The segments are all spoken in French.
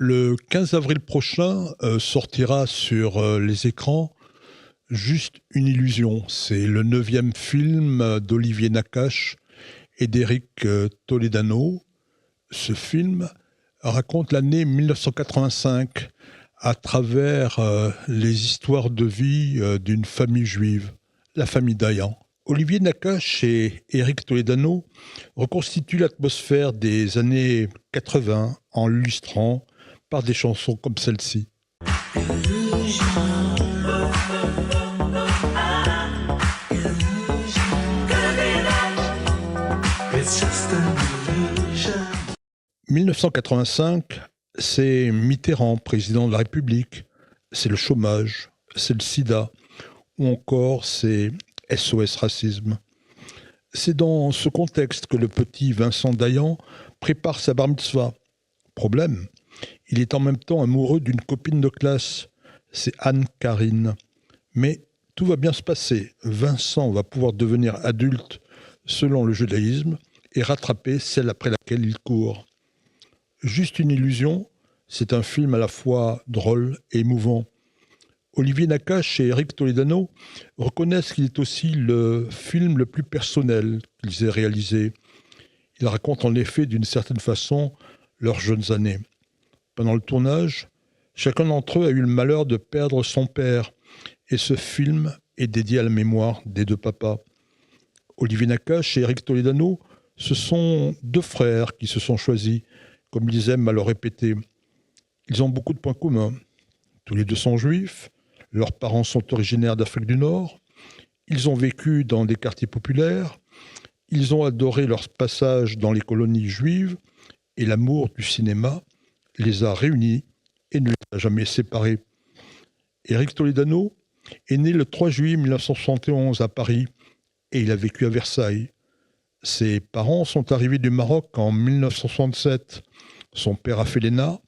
Le 15 avril prochain sortira sur les écrans Juste une illusion. C'est le 9e film d'Olivier Nakache et d'Éric Toledano. Ce film raconte l'année 1985 à travers les histoires de vie d'une famille juive, la famille Dayan. Olivier Nakache et Éric Toledano reconstituent l'atmosphère des années 80 en l'illustrant par des chansons comme celle-ci. « 1985, c'est Mitterrand, président de la République, c'est le chômage, c'est le sida, ou encore c'est SOS Racisme. C'est dans ce contexte que le petit Vincent Dayan prépare sa bar mitzvah. Problème, il est en même temps amoureux d'une copine de classe, c'est Anne-Karine. Mais tout va bien se passer. Vincent va pouvoir devenir adulte selon le judaïsme et rattraper celle après laquelle il court. Juste une illusion, c'est un film à la fois drôle et émouvant. Olivier Nakache et Éric Toledano reconnaissent qu'il est aussi le film le plus personnel qu'ils aient réalisé. Il raconte en effet d'une certaine façon leurs jeunes années. Pendant le tournage, chacun d'entre eux a eu le malheur de perdre son père et ce film est dédié à la mémoire des deux papas. Olivier Nakache et Éric Toledano, ce sont deux frères qui se sont choisis, comme ils aiment à le répéter. Ils ont beaucoup de points communs. Tous les deux sont juifs, leurs parents sont originaires d'Afrique du Nord, ils ont vécu dans des quartiers populaires, ils ont adoré leur passage dans les colonies juives et l'amour du cinéma les a réunis et ne les a jamais séparés. Éric Toledano est né le 3 juillet 1971 à Paris et il a vécu à Versailles. Ses parents sont arrivés du Maroc en 1967. Son père a fait l'ENA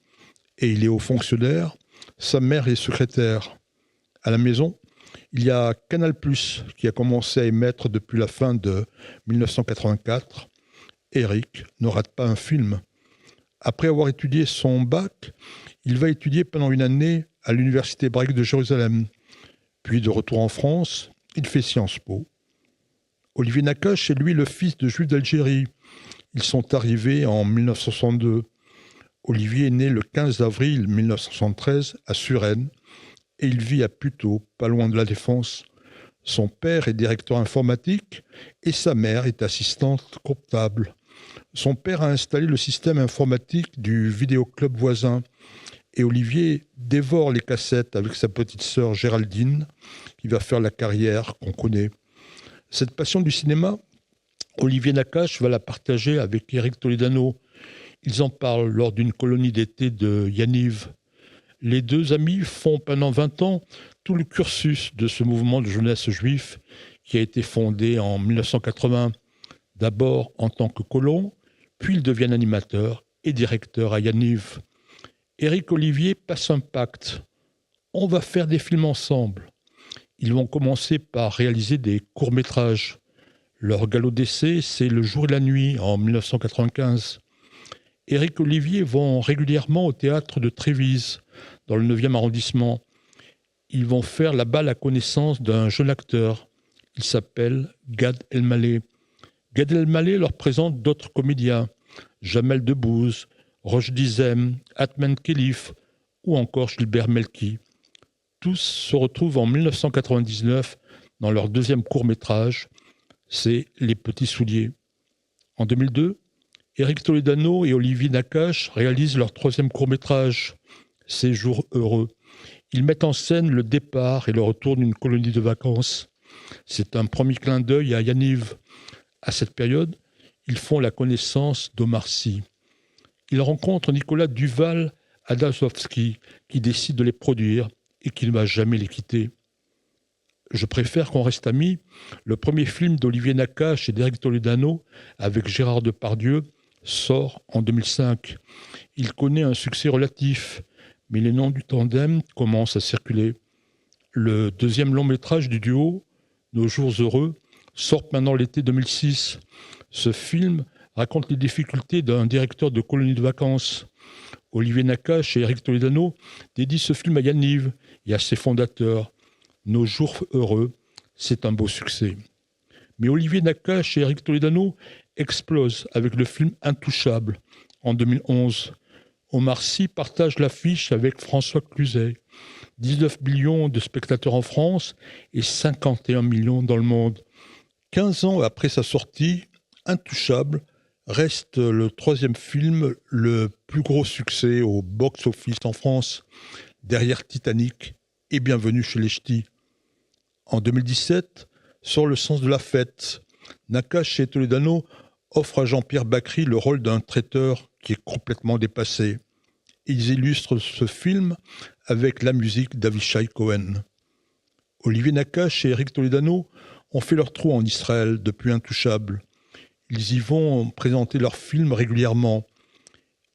et il est haut fonctionnaire. Sa mère est secrétaire. À la maison, il y a Canal+, qui a commencé à émettre depuis la fin de 1984. Éric ne rate pas un film. Après avoir étudié son bac, il va étudier pendant une année à l'université hébraïque de Jérusalem. Puis de retour en France, il fait Sciences Po. Olivier Nakache est lui le fils de juifs d'Algérie. Ils sont arrivés en 1962. Olivier est né le 15 avril 1973 à Suresnes et il vit à Puteaux, pas loin de la Défense. Son père est directeur informatique et sa mère est assistante comptable. Son père a installé le système informatique du vidéoclub voisin et Olivier dévore les cassettes avec sa petite sœur Géraldine qui va faire la carrière qu'on connaît. Cette passion du cinéma, Olivier Nakache va la partager avec Éric Toledano. Ils en parlent lors d'une colonie d'été de Yaniv. Les deux amis font pendant 20 ans tout le cursus de ce mouvement de jeunesse juif qui a été fondé en 1980. D'abord en tant que colon, puis ils deviennent animateurs et directeurs à Yaniv. Éric Olivier passe un pacte. On va faire des films ensemble. Ils vont commencer par réaliser des courts-métrages. Leur galop d'essai, c'est Le jour et la nuit, en 1995. Éric Olivier vont régulièrement au théâtre de Trévise, dans le 9e arrondissement. Ils vont faire là-bas la connaissance d'un jeune acteur. Il s'appelle Gad Elmaleh. Gad Elmaleh leur présente d'autres comédiens, Jamel Debbouze, Roch Dizem, Atman Khelif ou encore Gilbert Melki. Tous se retrouvent en 1999 dans leur deuxième court-métrage, c'est Les Petits Souliers. En 2002, Éric Toledano et Olivier Nakache réalisent leur troisième court-métrage, C'est Jours heureux. Ils mettent en scène le départ et le retour d'une colonie de vacances. C'est un premier clin d'œil à Yaniv. À cette période, ils font la connaissance d'Omar Sy. Ils rencontrent Nicolas Duval Adasowski, qui décide de les produire et qui ne va jamais les quitter. Je préfère qu'on reste amis. Le premier film d'Olivier Nakache et d'Éric Toledano avec Gérard Depardieu sort en 2005. Il connaît un succès relatif, mais les noms du tandem commencent à circuler. Le deuxième long métrage du duo, Nos jours heureux, sort pendant l'été 2006. Ce film raconte les difficultés d'un directeur de colonie de vacances. Olivier Nakache et Éric Toledano dédient ce film à Yaniv et à ses fondateurs. Nos jours heureux, c'est un beau succès. Mais Olivier Nakache et Éric Toledano explosent avec le film Intouchable en 2011. Omar Sy partage l'affiche avec François Cluzet. 19 millions de spectateurs en France et 51 millions dans le monde. 15 ans après sa sortie, Intouchable reste le troisième film le plus gros succès au box-office en France, derrière Titanic et Bienvenue chez les Ch'tis. En 2017, sort Le sens de la fête. Nakache et Toledano offrent à Jean-Pierre Bacry le rôle d'un traiteur qui est complètement dépassé. Ils illustrent ce film avec la musique d'Avishai Cohen. Olivier Nakache et Éric Toledano ont fait leur trou en Israël depuis Intouchable. Ils y vont présenter leurs films régulièrement.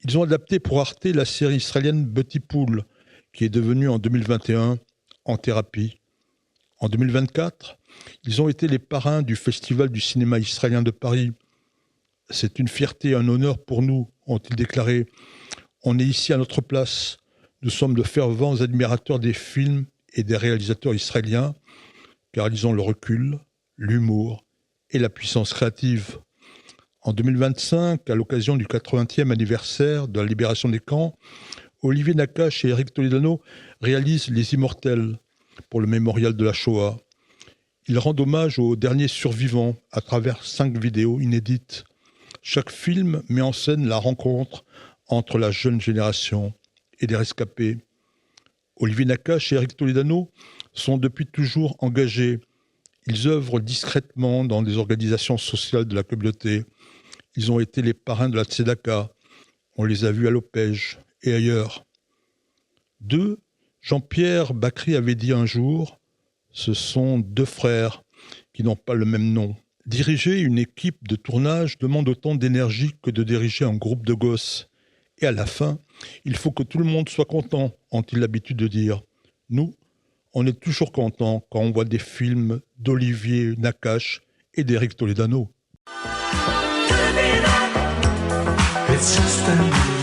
Ils ont adapté pour Arte la série israélienne Betty Pool, qui est devenue en 2021 En thérapie. En 2024, ils ont été les parrains du Festival du cinéma israélien de Paris. C'est une fierté et un honneur pour nous, ont-ils déclaré. On est ici à notre place. Nous sommes de fervents admirateurs des films et des réalisateurs israéliens, car ils ont le recul, l'humour et la puissance créative. En 2025, à l'occasion du 80e anniversaire de la libération des camps, Olivier Nakache et Éric Toledano réalisent Les Immortels pour le mémorial de la Shoah. Ils rendent hommage aux derniers survivants à travers 5 vidéos inédites. Chaque film met en scène la rencontre entre la jeune génération et des rescapés. Olivier Nakache et Éric Toledano sont depuis toujours engagés. Ils œuvrent discrètement dans des organisations sociales de la communauté. Ils ont été les parrains de la Tzedaka. On les a vus à l'Opège et ailleurs. Jean-Pierre Bacry avait dit un jour, ce sont 2 frères qui n'ont pas le même nom. Diriger une équipe de tournage demande autant d'énergie que de diriger un groupe de gosses. Et à la fin, il faut que tout le monde soit content, ont-ils l'habitude de dire. Nous, on est toujours contents quand on voit des films d'Olivier Nakache et d'Éric Toledano. It's just a